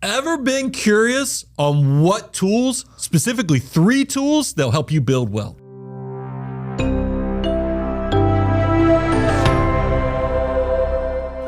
Ever been curious on what tools, specifically 3 tools, that'll help you build wealth?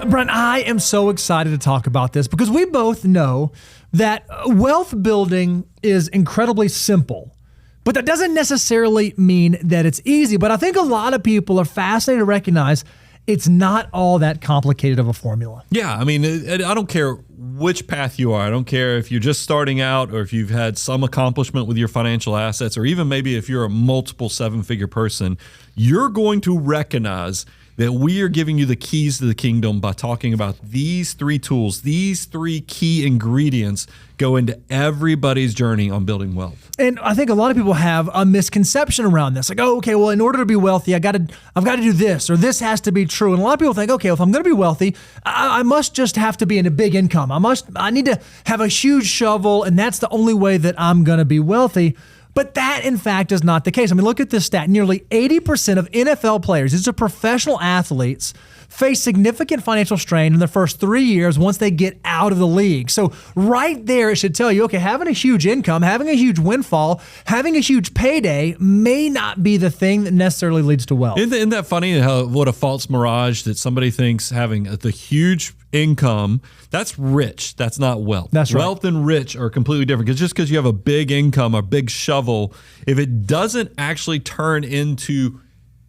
Brent, I am so excited to talk about this because we both know that wealth building is incredibly simple, but that doesn't necessarily mean that it's easy. But I think a lot of people are fascinated to recognize it's not all that complicated of a formula. Yeah, I mean, I don't care which path you are. I don't care if you're just starting out or if you've had some accomplishment with your financial assets, or even maybe if you're a multiple 7-figure person, you're going to recognize that we are giving you the keys to the kingdom by talking about these 3 tools. These 3 key ingredients go into everybody's journey on building wealth. And I think a lot of people have a misconception around this. Like, oh, okay, well, in order to be wealthy, I've got to do this, or this has to be true. And a lot of people think, okay, if I'm going to be wealthy, I must just have to be in a big income. I need to have a huge shovel, and that's the only way that I'm going to be wealthy. But that, in fact, is not the case. I mean, look at this stat. Nearly 80% of NFL players, these are professional athletes, face significant financial strain in their first 3 years once they get out of the league. So right there, it should tell you, okay, having a huge income, having a huge windfall, having a huge payday may not be the thing that necessarily leads to wealth. Isn't that funny what a false mirage that somebody thinks having the huge income, that's rich. That's not wealth. That's right. Wealth and rich are completely different. Because just because you have a big income, a big shovel, if it doesn't actually turn into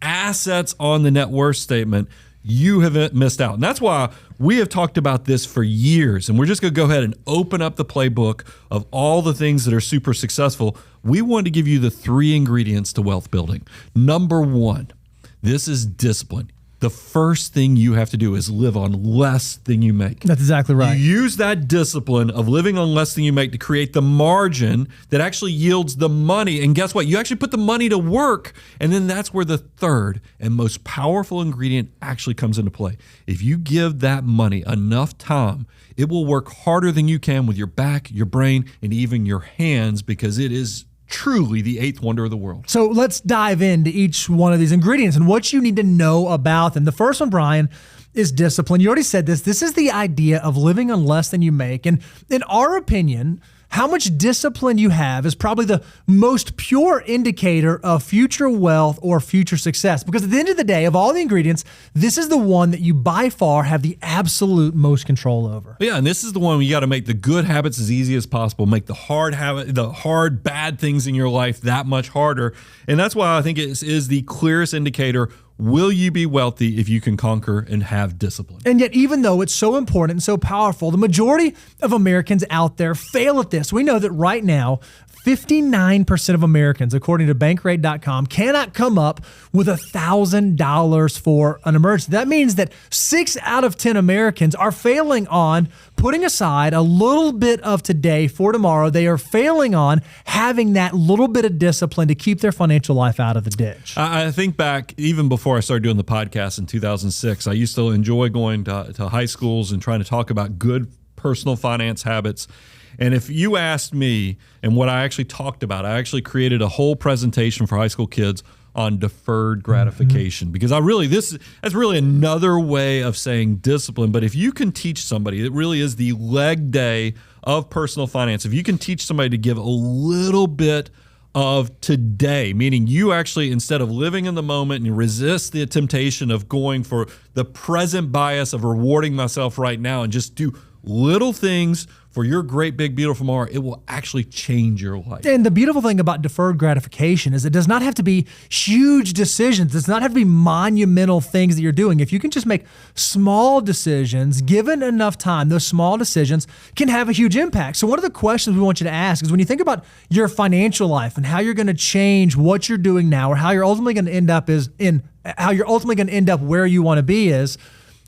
assets on the net worth statement, you have missed out. And that's why we have talked about this for years. And we're just going to go ahead and open up the playbook of all the things that are super successful. We want to give you the 3 ingredients to wealth building. Number 1, this is discipline. The first thing you have to do is live on less than you make. That's exactly right. You use that discipline of living on less than you make to create the margin that actually yields the money. And guess what? You actually put the money to work. And then that's where the third and most powerful ingredient actually comes into play. If you give that money enough time, it will work harder than you can with your back, your brain, and even your hands, because it is truly the 8th wonder of the world. So let's dive into each one of these ingredients and what you need to know about them. The first one, Brian, is discipline. You already said this. This is the idea of living on less than you make. And in our opinion, how much discipline you have is probably the most pure indicator of future wealth or future success. Because at the end of the day, of all the ingredients, this is the one that you by far have the absolute most control over. Yeah, and this is the one where you got to make the good habits as easy as possible, make the hard, bad things in your life that much harder. And that's why I think it is the clearest indicator. Will you be wealthy if you can conquer and have discipline? And yet, even though it's so important and so powerful, the majority of Americans out there fail at this. We know that right now, 59% of Americans, according to Bankrate.com, cannot come up with $1,000 for an emergency. That means that 6 out of 10 Americans are failing on putting aside a little bit of today for tomorrow. They are failing on having that little bit of discipline to keep their financial life out of the ditch. I think back, even before I started doing the podcast in 2006, I used to enjoy going to high schools and trying to talk about good personal finance habits. And if you asked me and what I actually talked about, I actually created a whole presentation for high school kids on deferred gratification, because that's really another way of saying discipline. But if you can teach somebody, it really is the leg day of personal finance. If you can teach somebody to give a little bit of today, meaning you actually, instead of living in the moment and you resist the temptation of going for the present bias of rewarding myself right now and just do little things for your great, big, beautiful tomorrow, it will actually change your life. And the beautiful thing about deferred gratification is it does not have to be huge decisions. It does not have to be monumental things that you're doing. If you can just make small decisions, given enough time, those small decisions can have a huge impact. So one of the questions we want you to ask is, when you think about your financial life and how you're going to change what you're doing now, or how you're ultimately going to end up where you want to be, is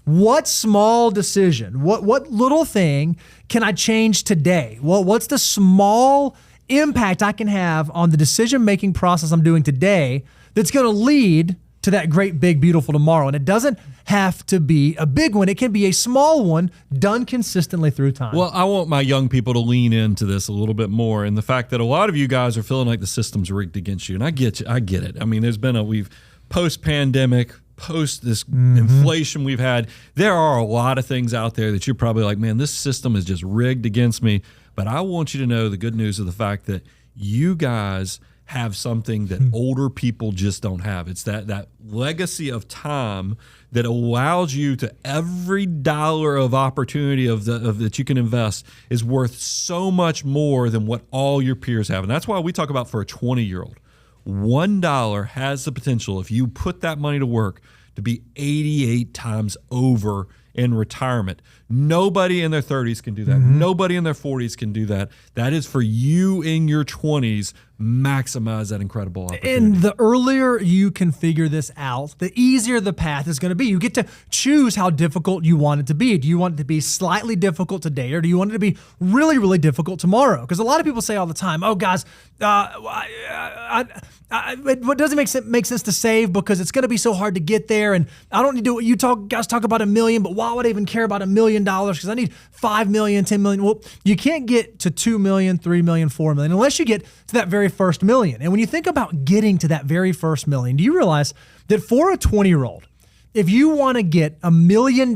what small decision, what little thing can I change today? Well, what's the small impact I can have on the decision-making process I'm doing today that's going to lead to that great, big, beautiful tomorrow? And it doesn't have to be a big one. It can be a small one done consistently through time. Well, I want my young people to lean into this a little bit more, and the fact that a lot of you guys are feeling like the system's rigged against you. And I get it. I mean, we've post-pandemic, post this inflation we've had, there are a lot of things out there that you're probably like, man, this system is just rigged against me. But I want you to know the good news of the fact that you guys have something that older people just don't have. It's that legacy of time that allows you to every dollar of opportunity that you can invest is worth so much more than what all your peers have. And that's why we talk about for a 20-year-old, $1 has the potential, if you put that money to work, to be 88 times over in retirement. Nobody in their 30s can do that. Nobody in their 40s can do that. That is for you in your 20s. Maximize that incredible opportunity. And the earlier you can figure this out, the easier the path is going to be. You get to choose how difficult you want it to be. Do you want it to be slightly difficult today, or do you want it to be really, really difficult tomorrow? Because a lot of people say all the time, oh, guys, it doesn't make sense to save because it's going to be so hard to get there. And I don't need to do what guys talk about $1 million, but why would I even care about $1 million? Because I need 5 million, 10 million. Well, you can't get to 2 million, 3 million, 4 million unless you get to that very first million. And when you think about getting to that very first million, do you realize that for a 20-year-old, if you want to get $1 million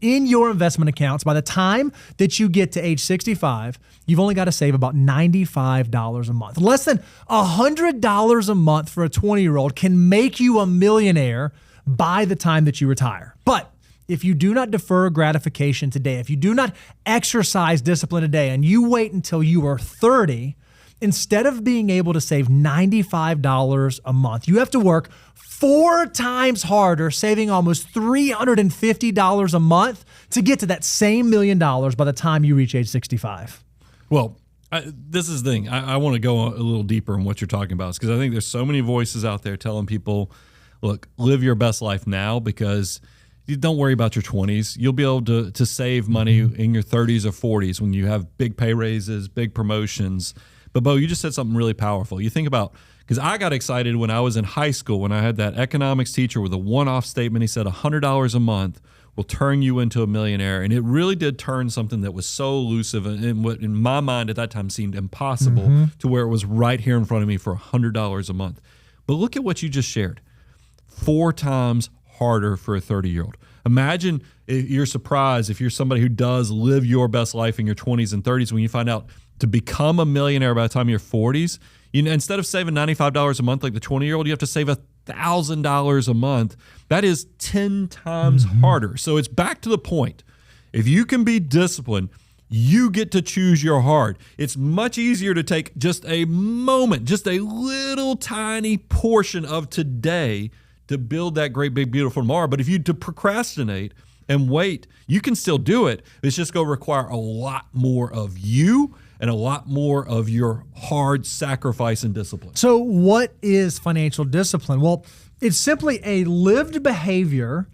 in your investment accounts by the time that you get to age 65, you've only got to save about $95 a month. Less than $100 a month for a 20-year-old can make you a millionaire by the time that you retire. But if you do not defer gratification today, if you do not exercise discipline today, and you wait until you are 30, instead of being able to save $95 a month, you have to work 4 times harder, saving almost $350 a month to get to that same $1 million by the time you reach age 65. Well, this is the thing. I want to go a little deeper in what you're talking about, because I think there's so many voices out there telling people, look, live your best life now, because you don't worry about your 20s. You'll be able to save money in your 30s or 40s when you have big pay raises, big promotions. But Bo, you just said something really powerful. You think about, because I got excited when I was in high school, when I had that economics teacher with a one-off statement. He said $100 a month will turn you into a millionaire. And it really did turn something that was so elusive and what in my mind at that time seemed impossible to where it was right here in front of me for $100 a month. But look at what you just shared. 4 times harder for a 30-year-old. Imagine if you're surprised if you're somebody who does live your best life in your 20s and 30s when you find out to become a millionaire by the time you're 40s, instead of saving $95 a month like the 20-year-old, you have to save $1,000 a month. That is 10 times harder. So it's back to the point. If you can be disciplined, you get to choose your heart. It's much easier to take just a moment, just a little tiny portion of today to build that great, big, beautiful tomorrow. But if you procrastinate and wait, you can still do it. It's just going to require a lot more of you and a lot more of your hard sacrifice and discipline. So what is financial discipline? Well, it's simply a lived behavior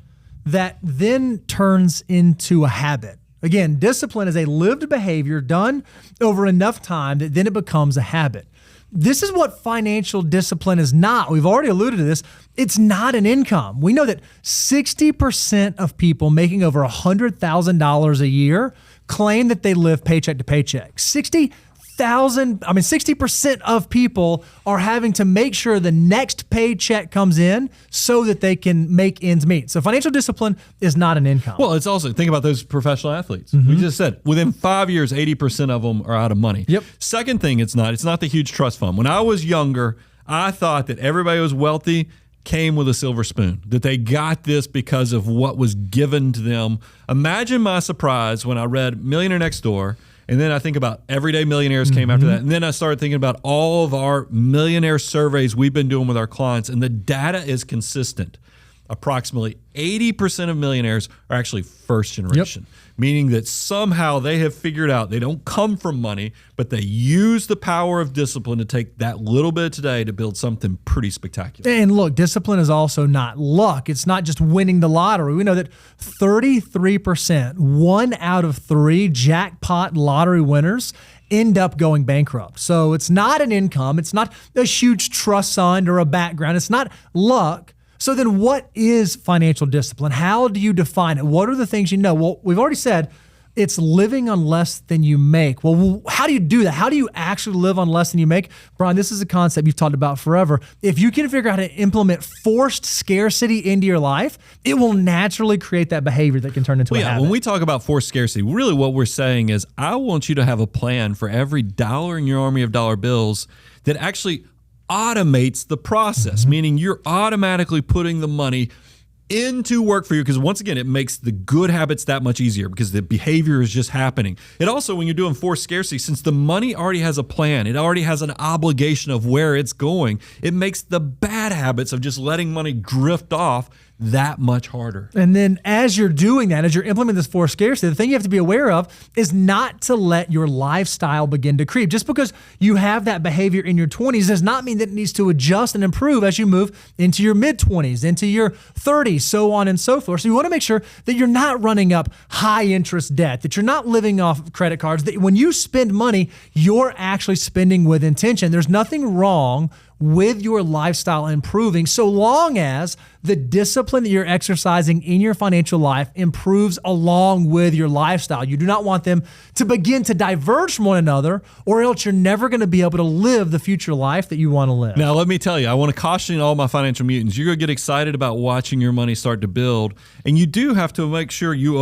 that then turns into a habit. Again, discipline is a lived behavior done over enough time that then it becomes a habit. This is what financial discipline is not. We've already alluded to this. It's not an income. We know that 60% of people making over $100,000 a year claim that they live paycheck to paycheck. 60% of people are having to make sure the next paycheck comes in so that they can make ends meet. So financial discipline is not an income. Well, it's also, think about those professional athletes. We just said within 5 years, 80% of them are out of money. Yep. Second thing, it's not the huge trust fund. When I was younger, I thought that everybody who was wealthy came with a silver spoon, that they got this because of what was given to them. Imagine my surprise when I read Millionaire Next Door. And then I think about Everyday Millionaires came after that. And then I started thinking about all of our millionaire surveys we've been doing with our clients. And the data is consistent. Approximately 80% of millionaires are actually first generation, meaning that somehow they have figured out they don't come from money, but they use the power of discipline to take that little bit today to build something pretty spectacular. And look, discipline is also not luck. It's not just winning the lottery. We know that 33%, 1 out of 3 jackpot lottery winners end up going bankrupt. So it's not an income. It's not a huge trust fund or a background. It's not luck. So then what is financial discipline? How do you define it? What are the things you know? Well, we've already said It's living on less than you make. Well, how do you do that? How do you actually live on less than you make? Brian, this is a concept you've talked about forever. If you can figure out how to implement forced scarcity into your life, it will naturally create that behavior that can turn into a habit. When we talk about forced scarcity, really what we're saying is I want you to have a plan for every dollar in your army of dollar bills that actually automates the process, meaning you're automatically putting the money into work for you, because once again, it makes the good habits that much easier because the behavior is just happening. It also, when you're doing forced scarcity, since the money already has a plan, it already has an obligation of where it's going, it makes the bad habits of just letting money drift off that much harder. And then as you're doing that, as you're implementing this forced scarcity, the thing you have to be aware of is not to let your lifestyle begin to creep. Just because you have that behavior in your 20s does not mean that it needs to adjust and improve as you move into your mid-20s, into your 30s, so on and so forth. So you want to make sure that you're not running up high interest debt, that you're not living off credit cards, that when you spend money, you're actually spending with intention. There's nothing wrong with your lifestyle improving so long as the discipline that you're exercising in your financial life improves along with your lifestyle. You do not want them to begin to diverge from one another, or else you're never going to be able to live the future life that you want to live. Now, let me tell you, I want to caution all my financial mutants. You're going to get excited about watching your money start to build, and you do have to make sure you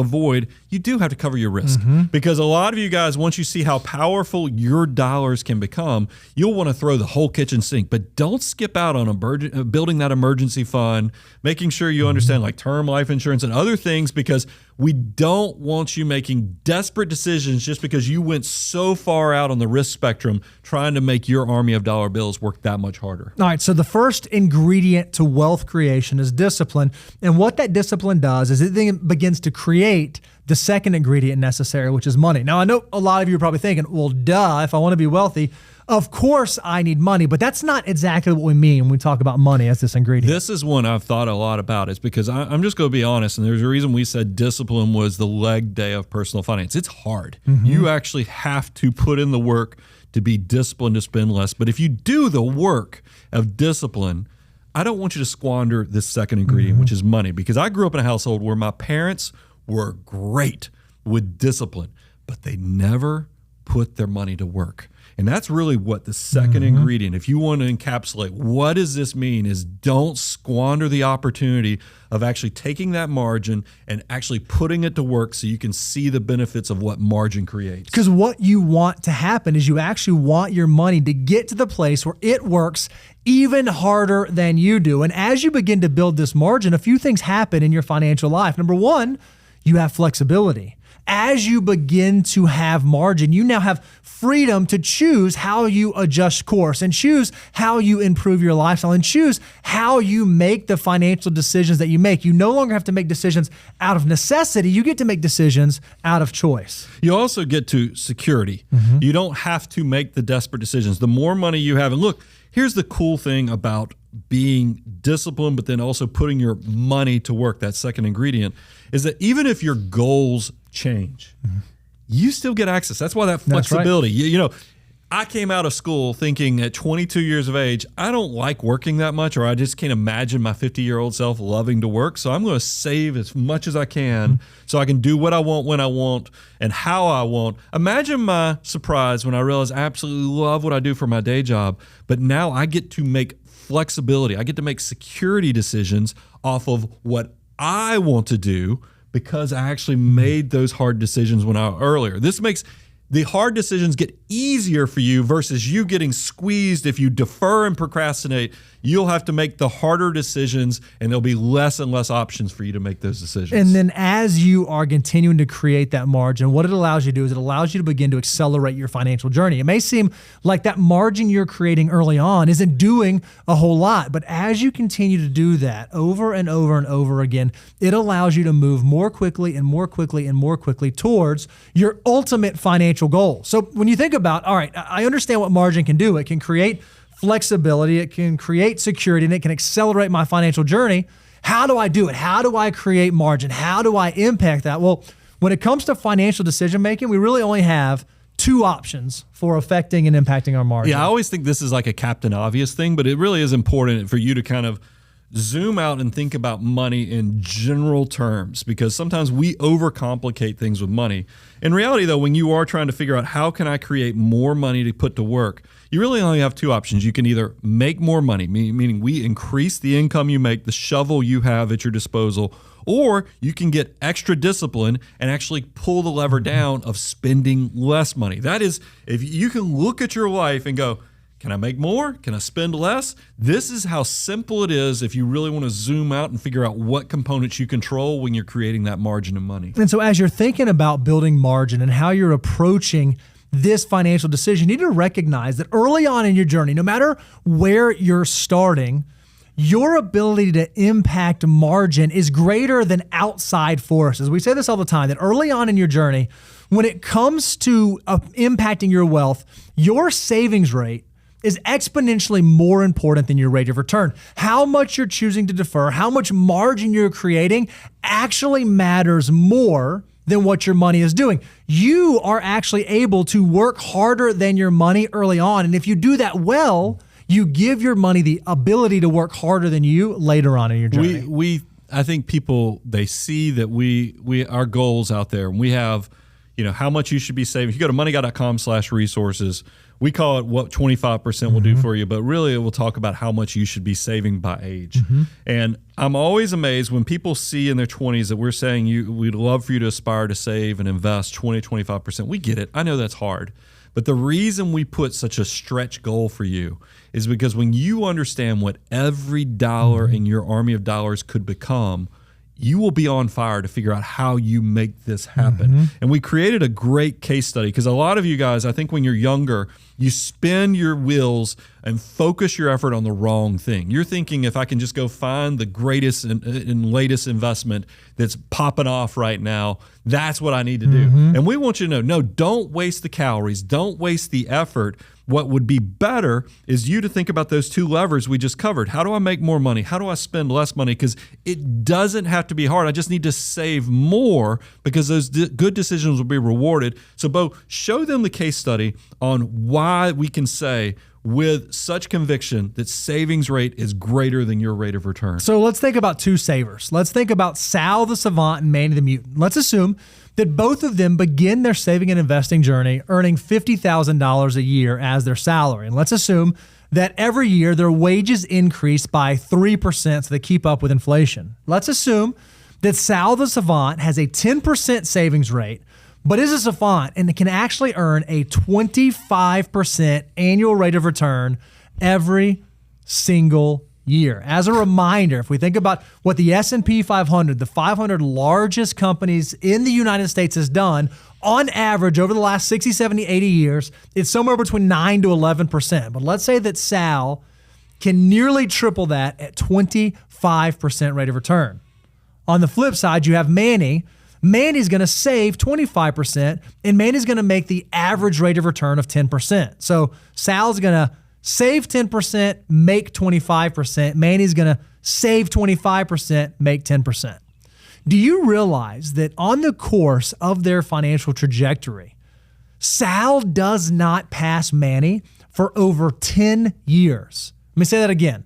do have to cover your risk. Because a lot of you guys, once you see how powerful your dollars can become, you'll want to throw the whole kitchen sink. But don't skip out on building that emergency fund, making sure you understand like term life insurance and other things, because we don't want you making desperate decisions just because you went so far out on the risk spectrum trying to make your army of dollar bills work that much harder. All right, so the first ingredient to wealth creation is discipline. And what that discipline does is it then begins to create the second ingredient necessary, which is money. Now, I know a lot of you are probably thinking, well, duh, if I want to be wealthy, of course I need money, but that's not exactly what we mean when we talk about money as this ingredient. This is one I've thought a lot about. It's because I'm just going to be honest, and there's a reason we said discipline was the leg day of personal finance. It's hard. You actually have to put in the work to be disciplined to spend less. But if you do the work of discipline, I don't want you to squander this second ingredient, which is money, because I grew up in a household where my parents were great with discipline, but they never put their money to work. And that's really what the second ingredient, if you want to encapsulate what does this mean, is don't squander the opportunity of actually taking that margin and actually putting it to work so you can see the benefits of what margin creates. Because what you want to happen is you actually want your money to get to the place where it works even harder than you do. And as you begin to build this margin, a few things happen in your financial life. Number one, you have flexibility. As you begin to have margin, you now have freedom to choose how you adjust course and choose how you improve your lifestyle and choose how you make the financial decisions that you make. You no longer have to make decisions out of necessity. You get to make decisions out of choice. You also get to security. You don't have to make the desperate decisions. The more money you have, and look, here's the cool thing about being disciplined, but then also putting your money to work, that second ingredient, is that even if your goals change, you still get access. That's why that flexibility. That's right. You know, I came out of school thinking at 22 years of age, I don't like working that much, or I just can't imagine my 50-year-old self loving to work. So I'm going to save as much as I can so I can do what I want, when I want, and how I want. Imagine my surprise when I realized I absolutely love what I do for my day job, but now I get to make flexibility. I get to make security decisions off of what I want to do because I actually made those hard decisions earlier. This makes the hard decisions get easier for you versus you getting squeezed. If you defer and procrastinate, you'll have to make the harder decisions, and there'll be less and less options for you to make those decisions. And then as you are continuing to create that margin, what it allows you to do is it allows you to begin to accelerate your financial journey. It may seem like that margin you're creating early on isn't doing a whole lot, but as you continue to do that over and over and over again, it allows you to move more quickly and more quickly and more quickly towards your ultimate financial goal. So when you think about, all right, I understand what margin can do. It can create flexibility, it can create security, and it can accelerate my financial journey. How do I do it? How do I create margin? How do I impact that? Well, when it comes to financial decision making, we really only have two options for affecting and impacting our margin. Yeah, I always think this is like a Captain Obvious thing, but it really is important for you to kind of zoom out and think about money in general terms, because sometimes we overcomplicate things with money. In reality, though, when you are trying to figure out how can I create more money to put to work, you really only have two options. You can either make more money, meaning we increase the income you make, the shovel you have at your disposal, or you can get extra discipline and actually pull the lever down of spending less money. That is, if you can look at your life and go, can I make more? Can I spend less? This is how simple it is if you really want to zoom out and figure out what components you control when you're creating that margin of money. And so as you're thinking about building margin and how you're approaching this financial decision, you need to recognize that early on in your journey, no matter where you're starting, your ability to impact margin is greater than outside forces. We say this all the time, that early on in your journey, when it comes to impacting your wealth, your savings rate is exponentially more important than your rate of return. How much you're choosing to defer, how much margin you're creating actually matters more than what your money is doing. You are actually able to work harder than your money early on. And if you do that well, you give your money the ability to work harder than you later on in your journey. I think people, they see that we our goals out there, and we have, how much you should be saving. If you go to moneyguy.com/resources, we call it what 25% will do for you, but really it will talk about how much you should be saving by age. And I'm always amazed when people see in their 20s that we're saying we'd love for you to aspire to save and invest 20, 25%. We get it. I know that's hard. But the reason we put such a stretch goal for you is because when you understand what every dollar in your army of dollars could become, you will be on fire to figure out how you make this happen. And we created a great case study because a lot of you guys, I think when you're younger, you spin your wheels and focus your effort on the wrong thing. You're thinking, if I can just go find the greatest and latest investment that's popping off right now, that's what I need to do. And we want you to know, no, don't waste the calories. Don't waste the effort. What would be better is you to think about those two levers we just covered. How do I make more money? How do I spend less money? Because it doesn't have to be hard. I just need to save more because those good decisions will be rewarded. So, Bo, show them the case study on why we can say with such conviction that savings rate is greater than your rate of return. So let's think about two savers. Let's think about Sal the Savant and Manny the Mutant. Let's assume that both of them begin their saving and investing journey earning $50,000 a year as their salary. And let's assume that every year their wages increase by 3% so they keep up with inflation. Let's assume that Sal the Savant has a 10% savings rate, but is a savant and can actually earn a 25% annual rate of return every single year. As a reminder, if we think about what the S&P 500, the 500 largest companies in the United States has done, on average over the last 60, 70, 80 years, it's somewhere between 9 to 11%. But let's say that Sal can nearly triple that at 25% rate of return. On the flip side, you have Manny. Manny's going to save 25%, and Manny's going to make the average rate of return of 10%. So Sal's going to save 10%, make 25%. Manny's going to save 25%, make 10%. Do you realize that on the course of their financial trajectory, Sal does not pass Manny for over 10 years? Let me say that again.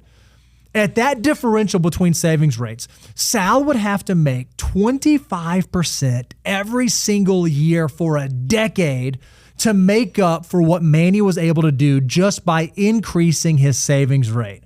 At that differential between savings rates, Sal would have to make 25% every single year for a decade to make up for what Manny was able to do just by increasing his savings rate.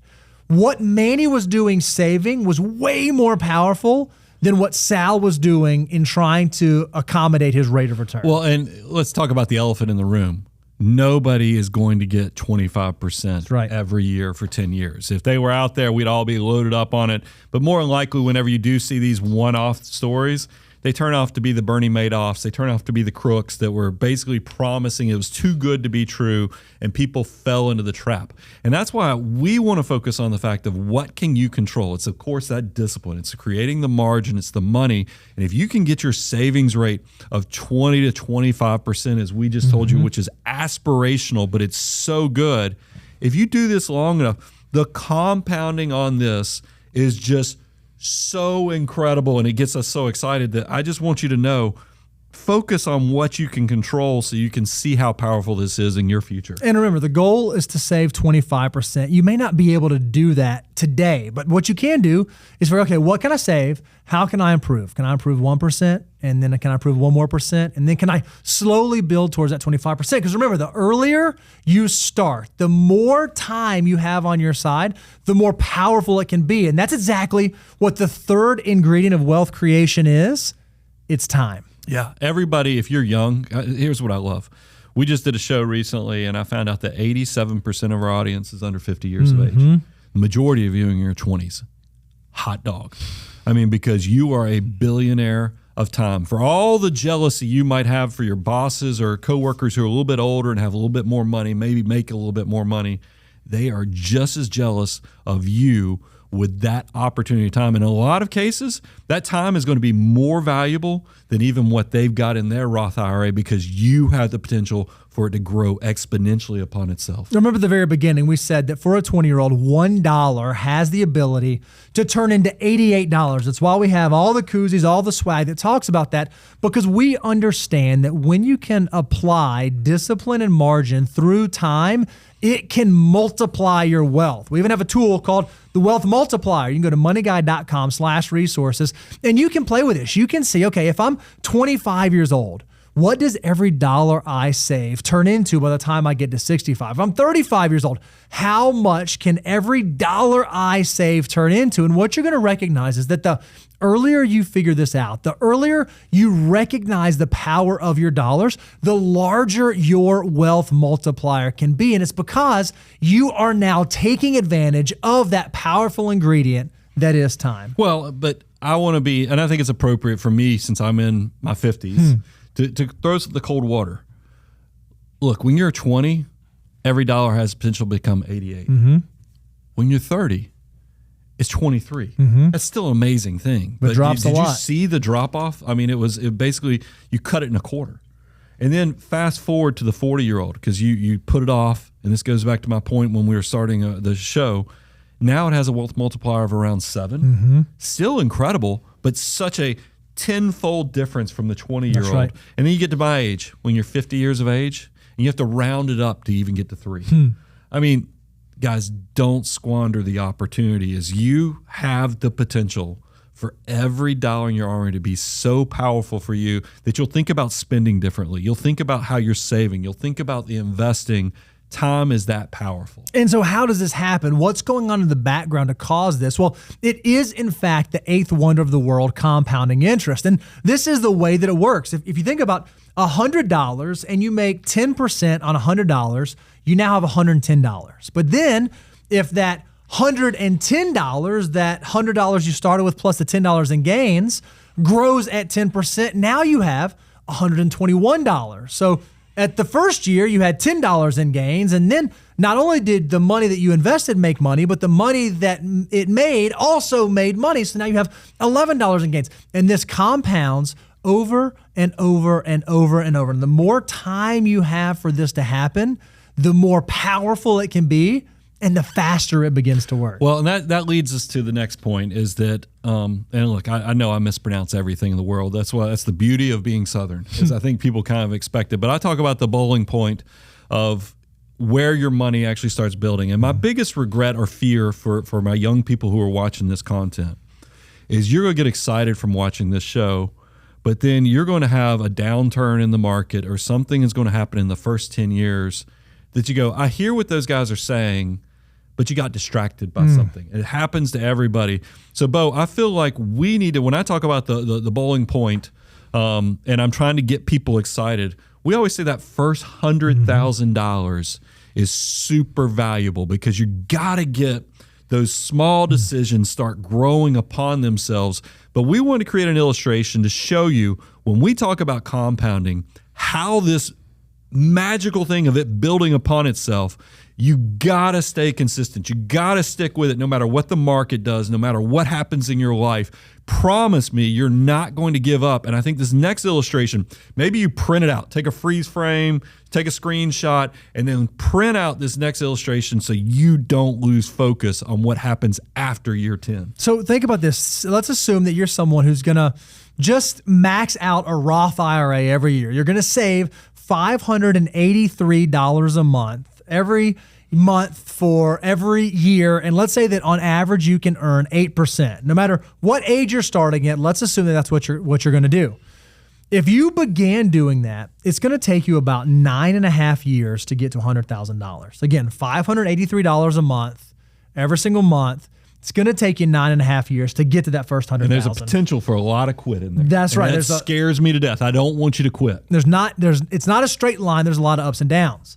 What Manny was doing saving was way more powerful than what Sal was doing in trying to accommodate his rate of return. Well, and let's talk about the elephant in the room. Nobody is going to get 25% every year for 10 years. If they were out there, we'd all be loaded up on it. But more than likely, whenever you do see these one-off stories, they turn off to be the Bernie Madoffs. They turn off to be the crooks that were basically promising it was too good to be true, and people fell into the trap. And that's why we want to focus on the fact of what can you control. It's, of course, that discipline. It's creating the margin. It's the money. And if you can get your savings rate of 20 to 25%, as we just told you, which is aspirational, but it's so good. If you do this long enough, the compounding on this is just so incredible, and it gets us so excited that I just want you to know focus on what you can control so you can see how powerful this is in your future. And remember, the goal is to save 25%. You may not be able to do that today, but what you can do is okay, what can I save? How can I improve? Can I improve 1%? And then can I improve 1 more percent? And then can I slowly build towards that 25%? Because remember, the earlier you start, the more time you have on your side, the more powerful it can be. And that's exactly what the third ingredient of wealth creation is. It's time. Yeah. Everybody, if you're young, here's what I love. We just did a show recently, and I found out that 87% of our audience is under 50 years of age. The majority of you in your 20s. Hot dog. I mean, because you are a billionaire of time. For all the jealousy you might have for your bosses or coworkers who are a little bit older and have a little bit more money, maybe make a little bit more money, they are just as jealous of you with that opportunity of time. In a lot of cases, that time is going to be more valuable than even what they've got in their Roth IRA because you have the potential for it to grow exponentially upon itself. Remember the very beginning, we said that for a 20-year-old, $1 has the ability to turn into $88. That's why we have all the koozies, all the swag that talks about that, because we understand that when you can apply discipline and margin through time, it can multiply your wealth. We even have a tool called the Wealth Multiplier. You can go to moneyguy.com/resources and you can play with this. You can see, okay, if I'm 25 years old, what does every dollar I save turn into by the time I get to 65? If I'm 35 years old, how much can every dollar I save turn into? And what you're going to recognize is that the earlier you figure this out, the earlier you recognize the power of your dollars, the larger your wealth multiplier can be. And it's because you are now taking advantage of that powerful ingredient that is time. Well, but I want to be, and I think it's appropriate for me since I'm in my 50s, to throw the cold water. Look, when you're 20, every dollar has potential to become 88. When you're 30, it's 23. That's still an amazing thing. But drops a lot. Did you see the drop off? I mean, it basically, you cut it in a quarter. And then fast forward to the 40-year-old, because you put it off, and this goes back to my point when we were starting the show. Now it has a wealth multiplier of around 7. Still incredible, but such a tenfold difference from the 20-year-old. That's right. And then you get to my age, when you're 50 years of age, and you have to round it up to even get to 3. I mean, guys, don't squander the opportunity, as you have the potential for every dollar in your armory to be so powerful for you that you'll think about spending differently. You'll think about how you're saving. You'll think about the investing. Time is that powerful. And so how does this happen? What's going on in the background to cause this? Well, it is, in fact, the eighth wonder of the world, compounding interest. And this is the way that it works. If you think about $100 and you make 10% on $100, you now have $110. But then if that $110, that $100 you started with plus the $10 in gains, grows at 10%, now you have $121. So at the first year, you had $10 in gains, and then not only did the money that you invested make money, but the money that it made also made money. So now you have $11 in gains. And this compounds over and over and over and over. And the more time you have for this to happen, the more powerful it can be, and the faster it begins to work. Well, and that leads us to the next point is that, and look, I know I mispronounce everything in the world. That's the beauty of being Southern, is I think people kind of expect it. But I talk about the bowling point of where your money actually starts building. And my biggest regret or fear for my young people who are watching this content is you're going to get excited from watching this show, but then you're going to have a downturn in the market or something is going to happen in the first 10 years that you go, I hear what those guys are saying, but you got distracted by something. It happens to everybody. So, Bo, I feel like we need to, when I talk about the bowling point, and I'm trying to get people excited, we always say that first $100,000 is super valuable because you got to get those small decisions start growing upon themselves. But we want to create an illustration to show you when we talk about compounding, how this magical thing of it building upon itself, you gotta stay consistent. You gotta stick with it no matter what the market does, no matter what happens in your life. Promise me you're not going to give up. And I think this next illustration, maybe you print it out, take a freeze frame, take a screenshot, and then print out this next illustration so you don't lose focus on what happens after year 10. So think about this. Let's assume that you're someone who's going to just max out a Roth IRA every year. You're going to save $583 a month every month for every year. And let's say that on average, you can earn 8%. No matter what age you're starting at, let's assume that that's what you're going to do. If you began doing that, it's going to take you about 9.5 years to get to $100,000. Again, $583 a month, every single month. It's going to take you 9.5 years to get to that first 100,000. And there's a potential for a lot of quit in there. That's right. That scares me to death. I don't want you to quit. It's not a straight line. There's a lot of ups and downs.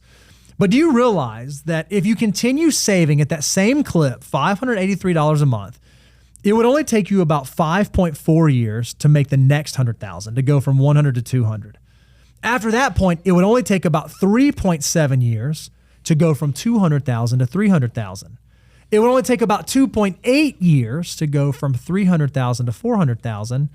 But do you realize that if you continue saving at that same clip, $583 a month, it would only take you about 5.4 years to make the next 100,000, to go from 100 to 200. After that point, it would only take about 3.7 years to go from 200,000 to 300,000. It would only take about 2.8 years to go from 300,000 to 400,000.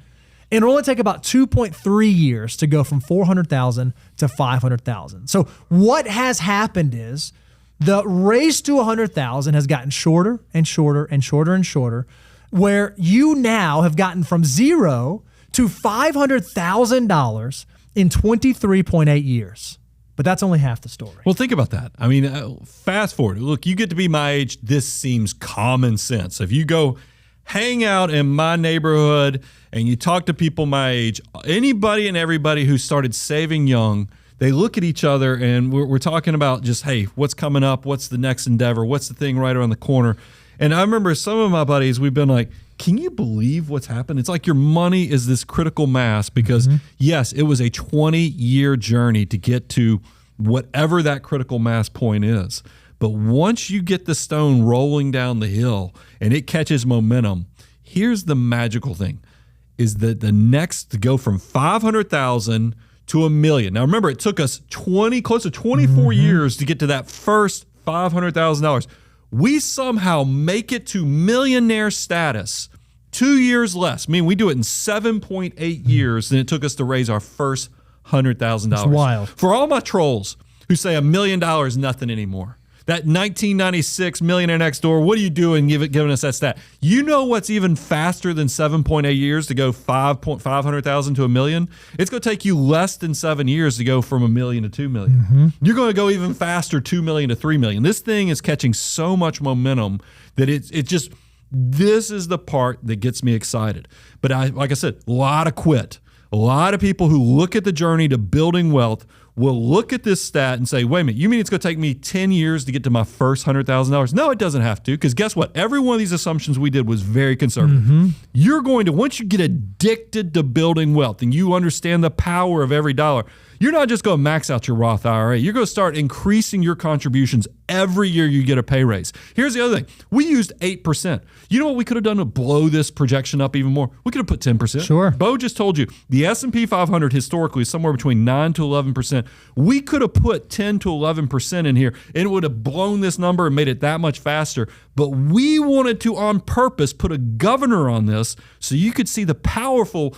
And it will only take about 2.3 years to go from 400,000 to 500,000. So what has happened is the race to 100,000 has gotten shorter and shorter and shorter and shorter, where you now have gotten from zero to $500,000 in 23.8 years. But that's only half the story. Well, think about that. I mean, fast forward. Look, you get to be my age. This seems common sense. If you go hang out in my neighborhood and you talk to people my age, anybody and everybody who started saving young, they look at each other and we're talking about just, hey, what's coming up? What's the next endeavor? What's the thing right around the corner? And I remember some of my buddies, we've been like, can you believe what's happened? It's like your money is this critical mass because, yes, it was a 20-year journey to get to whatever that critical mass point is. But once you get the stone rolling down the hill and it catches momentum, here's the magical thing, is that the next to go from 500,000 to $1 million. Now, remember, it took us close to 24 years to get to that first $500,000. We somehow make it to millionaire status 2 years less. I mean, we do it in 7.8 years than it took us to raise our first $100,000. It's wild. For all my trolls who say $1 million is nothing anymore, that 1996 millionaire next door, what are you doing giving us that stat? You know what's even faster than 7.8 years to go 500,000 to $1 million? It's going to take you less than 7 years to go from $1 million to 2 million. You're going to go even faster, 2 million to 3 million. This thing is catching so much momentum that this is the part that gets me excited. But like I said, a lot of quit. A lot of people who look at the journey to building wealth will look at this stat and say, wait a minute, you mean it's going to take me 10 years to get to my first $100,000? No, it doesn't have to, because guess what? Every one of these assumptions we did was very conservative. You're going to, once you get addicted to building wealth and you understand the power of every dollar, you're not just going to max out your Roth IRA. You're going to start increasing your contributions every year you get a pay raise. Here's the other thing. We used 8%. You know what we could have done to blow this projection up even more? We could have put 10%. Sure. Bo just told you the S&P 500 historically is somewhere between 9 to 11%. We could have put 10 to 11% in here, and it would have blown this number and made it that much faster. But we wanted to, on purpose, put a governor on this so you could see the powerful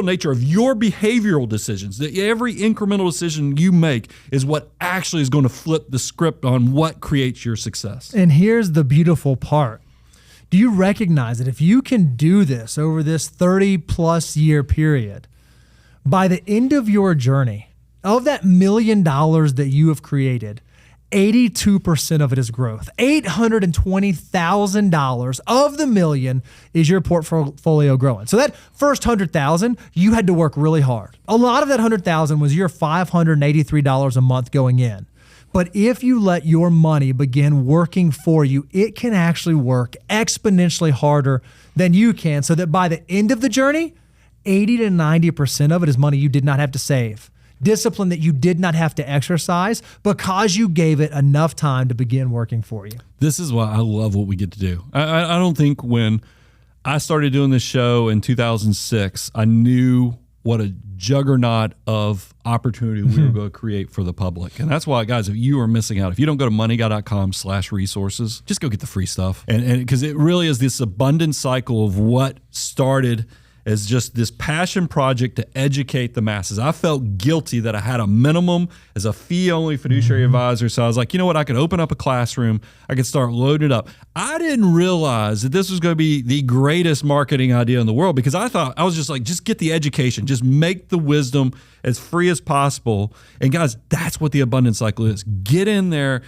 nature of your behavioral decisions. That every incremental decision you make is what actually is going to flip the script on what creates your success. And here's the beautiful part. Do you recognize that if you can do this over this 30-plus year period, by the end of your journey, of that $1 million that you have created, 82% of it is growth. $820,000 of the $1 million is your portfolio growing. So that first $100,000, you had to work really hard. A lot of that $100,000 was your $583 a month going in. But if you let your money begin working for you, it can actually work exponentially harder than you can, so that by the end of the journey, 80 to 90% of it is money you did not have to save. Discipline that you did not have to exercise because you gave it enough time to begin working for you. This is why I love what we get to do. I don't think when I started doing this show in 2006, I knew what a juggernaut of opportunity we were going to create for the public. And that's why, guys, if you are missing out, if you don't go to moneyguy.com/resources, just go get the free stuff. And because it really is this abundant cycle of what started as just this passion project to educate the masses. I felt guilty that I had a minimum as a fee-only fiduciary advisor. So I was like, you know what? I could open up a classroom. I could start loading it up. I didn't realize that this was going to be the greatest marketing idea in the world, because I thought, I was just like, just get the education. Just make the wisdom as free as possible. And guys, that's what the abundance cycle is. Get in there,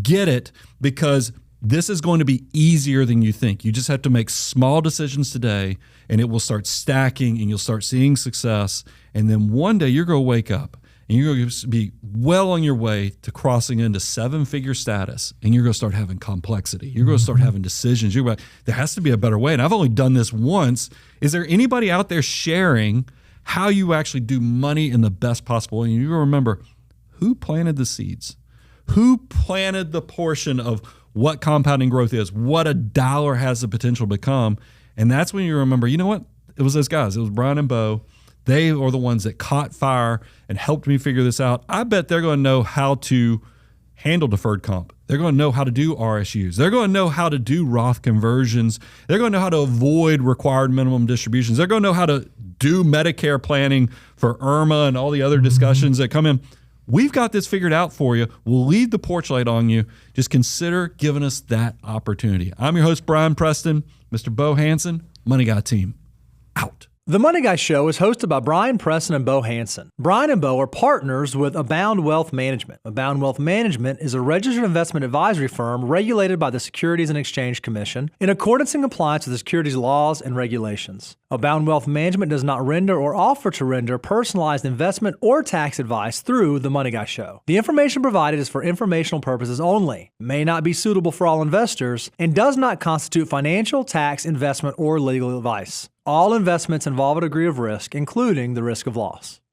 get it, because this is going to be easier than you think. You just have to make small decisions today, and it will start stacking, and you'll start seeing success. And then one day you're going to wake up and you're going to be well on your way to crossing into 7-figure status, and you're going to start having complexity. You're going to start having decisions. You're going to, there has to be a better way. And I've only done this once. Is there anybody out there sharing how you actually do money in the best possible way? And you remember, who planted the seeds? Who planted the portion of what compounding growth is, what a dollar has the potential to become? And that's when you remember, you know what? It was those guys. It was Brian and Bo. They are the ones that caught fire and helped me figure this out. I bet they're going to know how to handle deferred comp. They're going to know how to do RSUs. They're going to know how to do Roth conversions. They're going to know how to avoid required minimum distributions. They're going to know how to do Medicare planning for IRMA and all the other discussions that come in. We've got this figured out for you. We'll leave the porch light on you. Just consider giving us that opportunity. I'm your host, Brian Preston. Mr. Bo Hansen, Money Guy team, out. The Money Guy Show is hosted by Brian Preston and Bo Hansen. Brian and Bo are partners with Abound Wealth Management. Abound Wealth Management is a registered investment advisory firm regulated by the Securities and Exchange Commission in accordance and compliance with the securities laws and regulations. Abound Wealth Management does not render or offer to render personalized investment or tax advice through The Money Guy Show. The information provided is for informational purposes only, may not be suitable for all investors, and does not constitute financial, tax, investment, or legal advice. All investments involve a degree of risk, including the risk of loss.